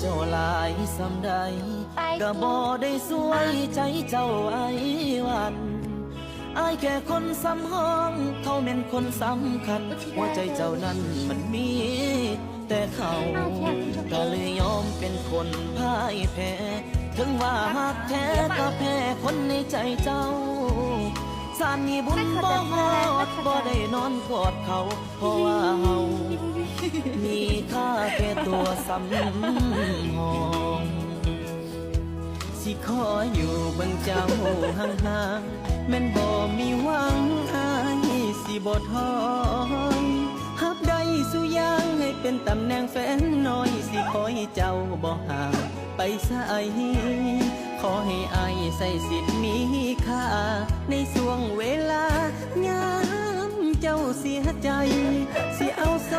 เจ้าหลายสำใดก็บ่ได้สวยใจเจ้าไอ้วันอายแค่คนสำห้องเขาเป็นคนสำคัญหัวใจเจ้านั้นมันมีแต่เขาก็เลยยอมเป็นคนพ่ายแพ้ถึงว่าหากแท้ก็แพ้คนในใจเจ้าสานมีบุญบ่ฮอดบ่ได้นอนกอดเขาเพราะว่าเฮามีค่าแค่ตัวสำหองสิขออยู่เบิ่งเจ้าห่างๆแม่นบ่มีหวังอายสิบ่ท้อหับได้สุอยางให้เป็นตำแหน่งแฟนน้อยสิขอให้เจ้าบ่ห่างไปไสขอให้อายใส่สิทธิ์มีค่าในช่วงเวลายามเจ้าเสียใจสิเอา